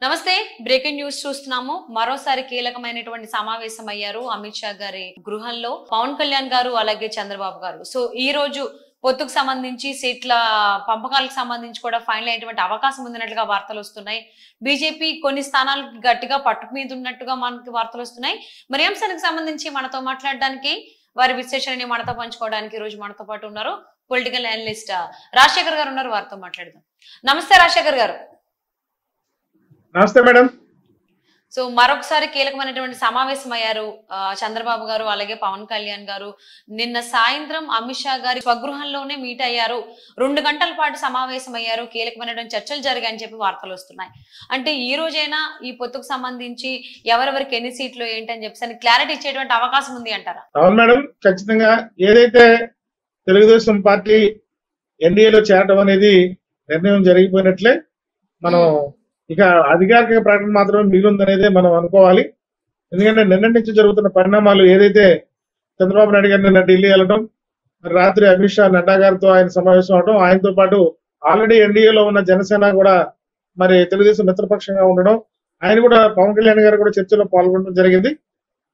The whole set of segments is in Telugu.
నమస్తే. బ్రేకింగ్ న్యూస్ చూస్తున్నాము. మరోసారి కీలకమైనటువంటి సమావేశం అయ్యారు అమిత్ షా గారి గృహంలో పవన్ కళ్యాణ్ గారు, అలాగే చంద్రబాబు గారు. సో ఈ రోజు పొత్తుకు సంబంధించి సీట్ల పంపకాలకు సంబంధించి కూడా ఫైనల్ అయ్యేటువంటి అవకాశం ఉందన్నట్లుగా వార్తలు వస్తున్నాయి. బీజేపీ కొన్ని స్థానాలకు గట్టిగా పట్టుకు మీద ఉన్నట్టుగా మనకి వార్తలు వస్తున్నాయి. మరి అంశానికి సంబంధించి మనతో మాట్లాడడానికి, వారి విశ్లేషణని మనతో పంచుకోవడానికి ఈ రోజు మనతో పాటు ఉన్నారు పొలిటికల్ అనలిస్ట్ రాజశేఖర్ గారు ఉన్నారు. వారితో మాట్లాడదాం. నమస్తే రాజశేఖర్ గారు. నమస్తే మేడం. సో మరొకసారి కీలకమైనటువంటి సమావేశం అయ్యారు చంద్రబాబు గారు, అలాగే పవన్ కళ్యాణ్ గారు. నిన్న సాయంత్రం అమిత్ షా గారి స్వగృహంలోనే మీట్ అయ్యారు. 2 గంటల పాటు సమావేశం అయ్యారు. కీలకమైనటువంటి చర్చలు జరిగాయని చెప్పి వార్తలు వస్తున్నాయి. అంటే ఈ రోజైనా ఈ పొత్తుకు సంబంధించి ఎవరెవరికి ఎన్ని సీట్లు ఏంటని చెప్పి క్లారిటీ ఇచ్చేటువంటి అవకాశం ఉంది అంటారా? అవును మేడం, ఖచ్చితంగా. ఏదైతే తెలుగుదేశం పార్టీ ఎన్డీఏలో చేరడం అనేది నిర్ణయం జరిగిపోయినట్లే. మనం ఇక అధికారిక ప్రకటన మాత్రమే మిగిలిందనేదే మనం అనుకోవాలి. ఎందుకంటే నిన్నటి నుంచి జరుగుతున్న పరిణామాలు, ఏదైతే చంద్రబాబు నాయుడు గారు నిన్న ఢిల్లీ వెళ్ళడం, రాత్రి అమిత్ షా నడ్డా గారితో ఆయన సమావేశం అవడం, ఆయనతో పాటు ఆల్రెడీ ఎన్డీఏలో ఉన్న జనసేన కూడా మరి తెలుగుదేశం మిత్రపక్షంగా ఉండడం, ఆయన కూడా పవన్ కళ్యాణ్ గారు కూడా చర్చలో పాల్గొనడం జరిగింది.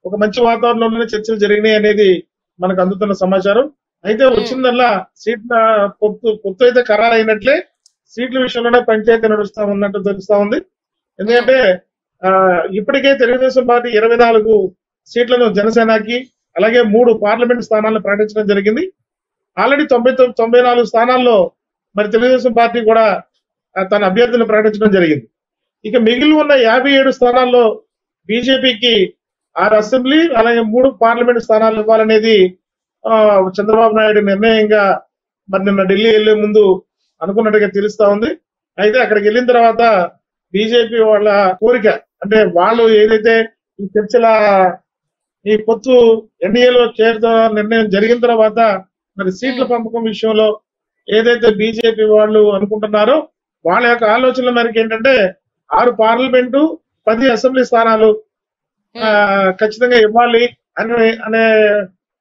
ఒక మంచి వాతావరణంలోనే చర్చలు జరిగినాయి అనేది మనకు అందుతున్న సమాచారం. అయితే వచ్చిందల్లా సీట్ల పొత్తు అయితే ఖరారు అయినట్లే. సీట్ల విషయంలోనే పంచాయతీ నడుస్తా ఉన్నట్టు తెలుస్తా ఉంది. ఎందుకంటే ఇప్పటికే తెలుగుదేశం పార్టీ 24 సీట్లను జనసేనకి, అలాగే 3 పార్లమెంట్ స్థానాలను ప్రకటించడం జరిగింది. ఆల్రెడీ 94 స్థానాల్లో మరి తెలుగుదేశం పార్టీ కూడా తన అభ్యర్థులను ప్రకటించడం జరిగింది. ఇక మిగిలి ఉన్న 57 స్థానాల్లో బీజేపీకి 6 అసెంబ్లీ, అలాగే 3 పార్లమెంట్ స్థానాలు ఇవ్వాలనేది చంద్రబాబు నాయుడు నిర్ణయంగా మరి నిన్న ఢిల్లీ వెళ్లే ముందు అనుకున్నట్టుగా తెలుస్తా ఉంది. అయితే అక్కడికి వెళ్ళిన తర్వాత బీజేపీ వాళ్ళ కోరిక, అంటే వాళ్ళు ఏదైతే ఈ చర్చల ఈ పొత్తు ఎన్డీఏలో చేరుతో నిర్ణయం జరిగిన తర్వాత మరి సీట్ల పంపకం విషయంలో ఏదైతే బీజేపీ వాళ్ళు అనుకుంటున్నారో వాళ్ళ యొక్క ఆలోచనల మేరకు ఏంటంటే 6 పార్లమెంటు, 10 అసెంబ్లీ స్థానాలు ఖచ్చితంగా ఇవ్వాలి అనే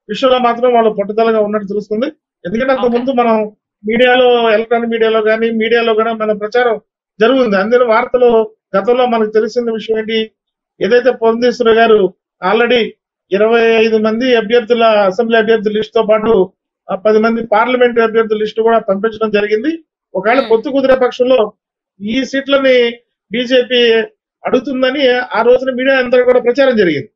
విషయంలో మాత్రం వాళ్ళు పట్టుదలగా ఉన్నట్టు తెలుస్తుంది. ఎందుకంటే అంతకుముందు మనం మీడియాలో, ఎలక్ట్రానిక్ మీడియాలో కానీ మీడియాలో కూడా మన ప్రచారం జరుగుతుంది. అందులో వార్తలు గతంలో మనకు తెలిసిన విషయం ఏంటి, ఏదైతే పురంధేశ్వరి గారు ఆల్రెడీ 25 మంది అభ్యర్థుల అసెంబ్లీ అభ్యర్థుల లిస్టుతో పాటు 10 మంది పార్లమెంట్ అభ్యర్థుల లిస్టు కూడా పంపించడం జరిగింది. ఒకవేళ పొత్తు కుదిరే పక్షంలో ఈ సీట్లని బీజేపీ అడుగుతుందని ఆ రోజున మీడియా అంతా కూడా ప్రచారం జరిగింది.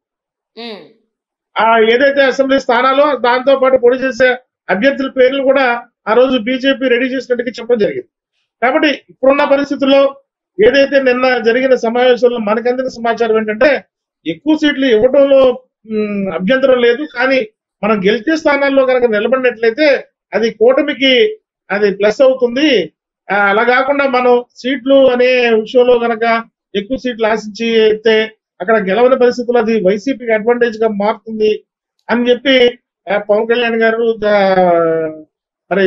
ఏదైతే అసెంబ్లీ స్థానాలో దాంతో పాటు పొడి చేసే అభ్యర్థుల పేర్లు కూడా ఆ రోజు బీజేపీ రెడీ చేసినట్టుగా చెప్పడం జరిగింది. కాబట్టి ఇప్పుడున్న పరిస్థితుల్లో ఏదైతే నిన్న జరిగిన సమావేశంలో మనకు అందిన సమాచారం ఏంటంటే ఎక్కువ సీట్లు ఇవ్వడంలో అభ్యంతరం లేదు, కానీ మనం గెలిచే స్థానాల్లో కనుక నిలబడినట్లయితే అది కూటమికి అది ప్లస్ అవుతుంది. అలా కాకుండా మనం సీట్లు అనే విషయంలో కనుక ఎక్కువ సీట్లు ఆశించి అయితే అక్కడ గెలవని పరిస్థితుల్లో అది వైసీపీకి అడ్వాంటేజ్ గా మారుతుంది అని చెప్పి పవన్ కళ్యాణ్ గారు, మరి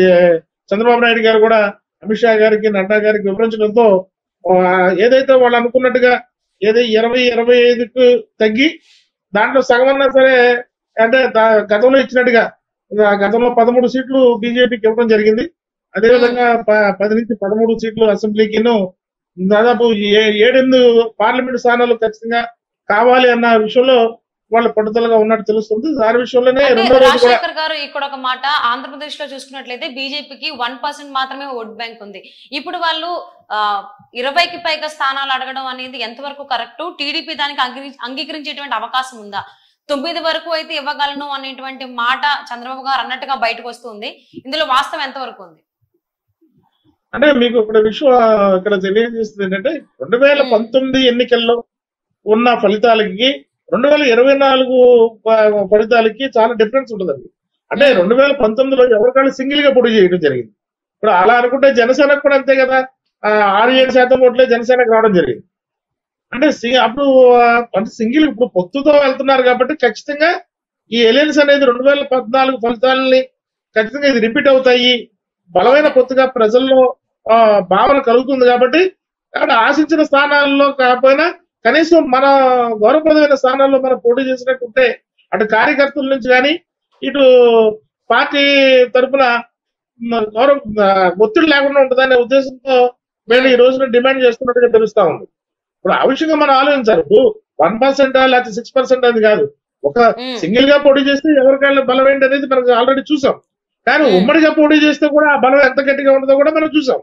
చంద్రబాబు నాయుడు గారు కూడా అమిత్ షా గారికి, నడ్డా గారికి వివరించడంతో ఏదైతే వాళ్ళు అనుకున్నట్టుగా 20-25కు తగ్గి దాంట్లో సగమన్నా సరే, అంటే గతంలో ఇచ్చినట్టుగా గతంలో 13 సీట్లు బీజేపీకి ఇవ్వడం జరిగింది. అదేవిధంగా 10 నుంచి 13 సీట్లు అసెంబ్లీకిను, దాదాపు 7 పార్లమెంట్ స్థానాలు ఖచ్చితంగా కావాలి అన్న విషయంలో వాళ్ళు పట్టుదలగా ఉన్నట్టు తెలుస్తుంది. దాని విషయంలోనే రాజశేఖర్ గారు ఇక్కడ ఒక మాట, ఆంధ్రప్రదేశ్ లో చూసుకున్నట్లయితే బీజేపీకి 1% మాత్రమే ఓట్ బ్యాంక్ ఉంది. ఇప్పుడు వాళ్ళు 20కి పైగా స్థానాలు అడగడం అనేది ఎంతవరకు కరెక్ట్? టీడీపీ దానికి అంగీకరించేటువంటి అవకాశం ఉందా? 9 వరకు అయితే ఇవ్వగలను అనేటువంటి మాట చంద్రబాబు గారు అన్నట్టుగా బయటకు వస్తుంది. ఇందులో వాస్తవం ఎంతవరకు ఉంది? అంటే మీకు ఇక్కడ విషయం ఇక్కడ తెలియజేస్తుంది ఏంటంటే 2019 ఎన్నికల్లో ఉన్న ఫలితాలకి 2024 ఫలితాలకి చాలా డిఫరెన్స్ ఉంటుందండి. అంటే 2019లో ఎవరికైనా సింగిల్ గా పోటీ చేయడం జరిగింది. ఇప్పుడు అలా అనుకుంటే జనసేనకు కూడా అంతే కదా, 6-7% ఓట్లే జనసేనకు రావడం జరిగింది. అంటే అప్పుడు అంటే సింగిల్ ఇప్పుడు పొత్తుతో వెళ్తున్నారు కాబట్టి ఖచ్చితంగా ఈ ఎలియన్స్ అనేది 2014 ఫలితాలని ఖచ్చితంగా ఇది రిపీట్ అవుతాయి, బలమైన పొత్తుగా ప్రజల్లో భావన కలుగుతుంది. కాబట్టి అక్కడ ఆశించిన స్థానాల్లో కాకపోయినా కనీసం మన గౌరవప్రదమైన స్థానాల్లో మనం పోటీ చేసినట్టుంటే అటు కార్యకర్తల నుంచి కానీ ఇటు పార్టీ తరఫున ఒత్తిడి లేకుండా ఉంటుందనే ఉద్దేశంతో మేము ఈ రోజున డిమాండ్ చేస్తున్నట్టుగా తెలుస్తా ఉంది. ఇప్పుడు ఆ విషయంగా మనం ఆలోచించాలి. ఇప్పుడు 1% లేకపోతే 6% అది కాదు. ఒక ఉమ్, సింగిల్ గా పోటీ చేస్తే ఎవరికైనా బలం ఏంటి అనేది మనకు ఆల్రెడీ చూసాం. కానీ ఉమ్. ఉమ్మడిగా పోటీ చేస్తే కూడా ఆ బలం ఎంత గట్టిగా ఉంటుందో కూడా మనం చూసాం.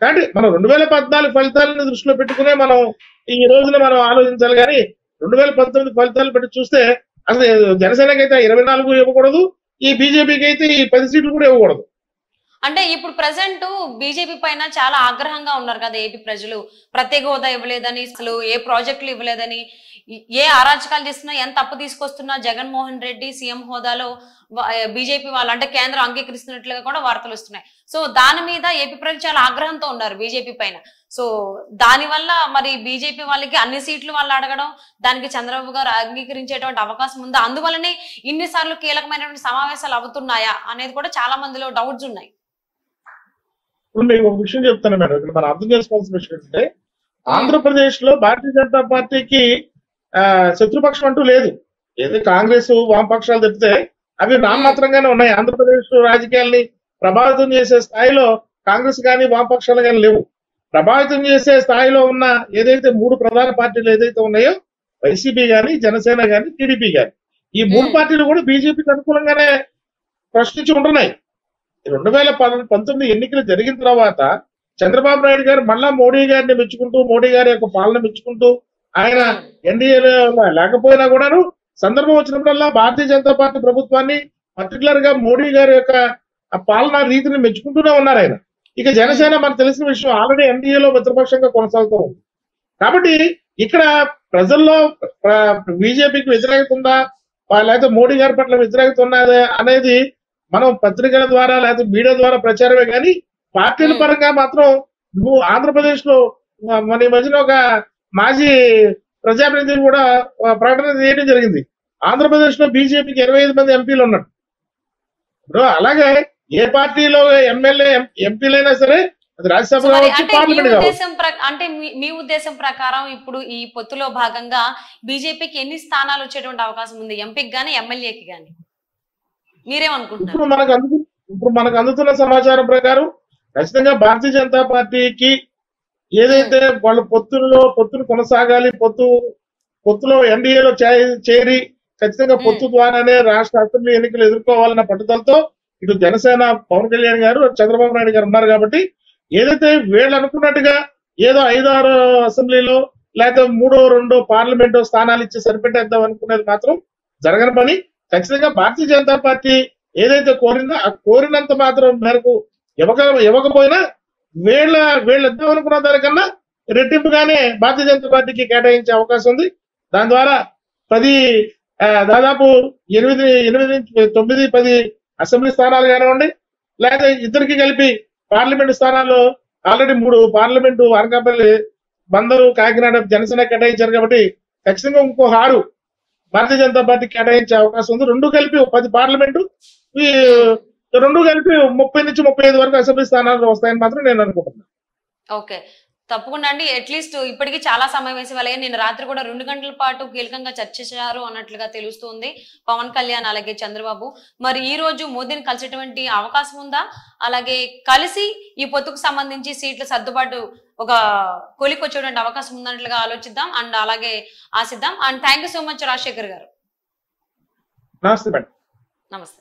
కానీ మనం 2014 ఫలితాలను దృష్టిలో పెట్టుకునే మనం ఈ రోజున మనం ఆలోచించాలి. కానీ 2019 ఫలితాలు పెట్టి చూస్తే అసలు జనసేనకి అయితే 24 ఇవ్వకూడదు, ఈ బీజేపీకి అయితే ఈ 10 సీట్లు కూడా ఇవ్వకూడదు. అంటే ఇప్పుడు ప్రజెంట్ బీజేపీ పైన చాలా ఆగ్రహంగా ఉన్నారు కదా ఏపీ ప్రజలు. ప్రత్యేక హోదా ఇవ్వలేదని, అసలు ఏ ప్రాజెక్టులు ఇవ్వలేదని, ఏ అరాచకాలు చేస్తున్నా, ఎంత అప్పు తీసుకొస్తున్నా జగన్మోహన్ రెడ్డి సీఎం హోదాలో బీజేపీ వాళ్ళు అంటే కేంద్రం అంగీకరిస్తున్నట్లుగా కూడా వార్తలు వస్తున్నాయి. సో దాని మీద ఏపీ ప్రజలు చాలా ఆగ్రహంతో ఉన్నారు బీజేపీ పైన. సో దాని వల్ల మరి బీజేపీ వాళ్ళకి అన్ని సీట్లు వాళ్ళు అడగడం, దానికి చంద్రబాబు గారు అంగీకరించేటువంటి అవకాశం ఉందా? అందువల్లనే ఇన్నిసార్లు కీలకమైనటువంటి సమావేశాలు అవుతున్నాయా అనేది కూడా చాలా మందిలో డౌట్స్ ఉన్నాయి. ఇప్పుడు మీకు ఒక విషయం చెప్తాను మేడం, ఇక్కడ మనం అర్థం చేసుకోవాల్సిన విషయం ఏంటంటే ఆంధ్రప్రదేశ్ లో భారతీయ జనతా పార్టీకి శత్రుపక్షం అంటూ లేదు. ఏది కాంగ్రెస్ వామపక్షాలు తప్పితే అవి నామమాత్రంగానే ఉన్నాయి. ఆంధ్రప్రదేశ్ రాజకీయాల్ని ప్రభావితం చేసే స్థాయిలో కాంగ్రెస్ కానీ వామపక్షాలు కానీ లేవు. ప్రభావితం చేసే స్థాయిలో ఉన్న ఏదైతే 3 ప్రధాన పార్టీలు ఏదైతే ఉన్నాయో వైసీపీ కానీ, జనసేన కానీ, టీడీపీ కానీ, ఈ 3 పార్టీలు కూడా బీజేపీకి అనుకూలంగానే ప్రశ్నించి ఉంటున్నాయి. 2019 ఎన్నికలు జరిగిన తర్వాత చంద్రబాబు నాయుడు గారు మళ్ళా మోడీ గారిని మెచ్చుకుంటూ, మోడీ గారి యొక్క పాలన మెచ్చుకుంటూ, ఆయన ఎన్డీఏలో లేకపోయినా కూడాను సందర్భం వచ్చినప్పుడల్లా భారతీయ జనతా పార్టీ ప్రభుత్వాన్ని, పర్టికులర్ గా మోడీ గారి యొక్క ఆ పాలనా రీతిని మెచ్చుకుంటూనే ఉన్నారు ఆయన. ఇక జనసేన మనకు తెలిసిన విషయం ఆల్రెడీ ఎన్డీఏలో మిత్రపక్షంగా కొనసాగుతూ ఉంది. కాబట్టి ఇక్కడ ప్రజల్లో బీజేపీకి వ్యతిరేకత ఉందా, లేకపోతే మోడీ గారి పట్ల వ్యతిరేకత ఉన్నదా అనేది మనం పత్రికల ద్వారా లేకపోతే మీడియా ద్వారా ప్రచారమే కానీ పార్టీల పరంగా మాత్రం నువ్వు ఆంధ్రప్రదేశ్ లో మన ఈ మధ్యన ఒక మాజీ ప్రజాప్రతినిధి కూడా ప్రకటన చేయడం జరిగింది. ఆంధ్రప్రదేశ్ లో బీజేపీకి 25 మంది ఎంపీలు ఉన్నట్టు. ఇప్పుడు అలాగే ఏ పార్టీలో ఎమ్మెల్యే ఎంపీలైనా సరే అది రాజ్యసభ కావచ్చు, పార్లమెంట్ కావచ్చు. అంటే మీ ఉద్దేశం ప్రకారం ఇప్పుడు ఈ పొత్తులో భాగంగా బీజేపీకి ఎన్ని స్థానాలు వచ్చేటువంటి అవకాశం ఉంది, ఎంపీకి గానీ ఎమ్మెల్యేకి గానీ? మీరేమనుకుంటున్నారు? ఇప్పుడు మనకు అందుతున్న సమాచారం ప్రకారం ఖచ్చితంగా భారతీయ జనతా పార్టీకి ఏదైతే వాళ్ళ పొత్తును కొనసాగాలి, పొత్తులో ఎన్డీఏలో చేరి ఖచ్చితంగా పొత్తు ద్వారానే రాష్ట్ర అసెంబ్లీ ఎన్నికలు ఎదుర్కోవాలన్న పట్టుదలతో ఇటు జనసేన పవన్ కళ్యాణ్ గారు, చంద్రబాబు నాయుడు గారు ఉన్నారు. కాబట్టి ఏదైతే వీళ్ళు అనుకున్నట్టుగా ఏదో 5-6 అసెంబ్లీలో లేకపోతే 3-2 పార్లమెంటు స్థానాలు ఇచ్చి సరిపెట్టేద్దాం అనుకునేది మాత్రం జరగని పని. ఖచ్చితంగా భారతీయ జనతా పార్టీ ఏదైతే కోరిందో ఆ కోరినంత మాత్రం మేరకు ఇవ్వకపోయినా వీళ్ళు ఇద్దాం అనుకున్న దానికన్నా రెట్టింపుగానే భారతీయ జనతా పార్టీకి కేటాయించే అవకాశం ఉంది. దాని ద్వారా దాదాపు 8-9-10 అసెంబ్లీ స్థానాలు కానివ్వండి, లేకపోతే ఇద్దరికి కలిపి పార్లమెంటు స్థానాలు ఆల్రెడీ 3 పార్లమెంటు అనకాపల్లి, బందరు, కాకినాడ జనసేన కేటాయించారు. కాబట్టి ఖచ్చితంగా ఇంకో 6 భారతీయ జనతా పార్టీ కేటాయించే అవకాశం ఉంది. 2 కలిపి 10 పార్లమెంటు, ఈ 2 కలిపి 30-35 వరకు అసెంబ్లీ స్థానాలు వస్తాయని మాత్రం నేను అనుకుంటున్నాను. ఓకే, తప్పకుండా అండి. అట్లీస్ట్ ఇప్పటికీ చాలా సమావేశాలు నేను రాత్రి కూడా 2 గంటల పాటు కీలకంగా చర్చించారు అన్నట్లుగా తెలుస్తుంది పవన్ కళ్యాణ్ అలాగే చంద్రబాబు. మరి ఈ రోజు మోదీని కలిసేటువంటి అవకాశం ఉందా? అలాగే కలిసి ఈ పొత్తుకు సంబంధించి సీట్ల సర్దుబాటు ఒక కొలికి వచ్చేటువంటి అవకాశం ఉందన్నట్లుగా ఆలోచిద్దాం అండ్ అలాగే ఆశిద్దాం. And thank you so much Rajasekhar గారు. నమస్తే మేడం. నమస్తే.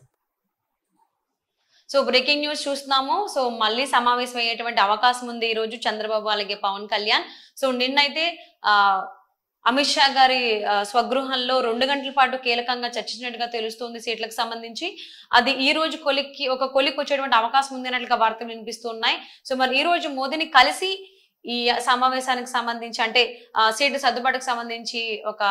సో బ్రేకింగ్ న్యూస్ చూస్తున్నాము. సో మళ్ళీ సమావేశం అయ్యేటువంటి అవకాశం ఉంది ఈ రోజు చంద్రబాబు అలాగే పవన్ కళ్యాణ్. సో నిన్నైతే అమిత్ షా గారి స్వగృహంలో 2 గంటల పాటు కీలకంగా చర్చించినట్టుగా తెలుస్తుంది సీట్లకు సంబంధించి. అది ఈ రోజు కొలికి వచ్చేటువంటి అవకాశం ఉంది అన్నట్లుగా వార్తలు వినిపిస్తున్నాయి. సో మరి ఈ రోజు మోదీని కలిసి ఈ సమావేశానికి సంబంధించి అంటే సీటు సర్దుబాటుకు సంబంధించి ఒక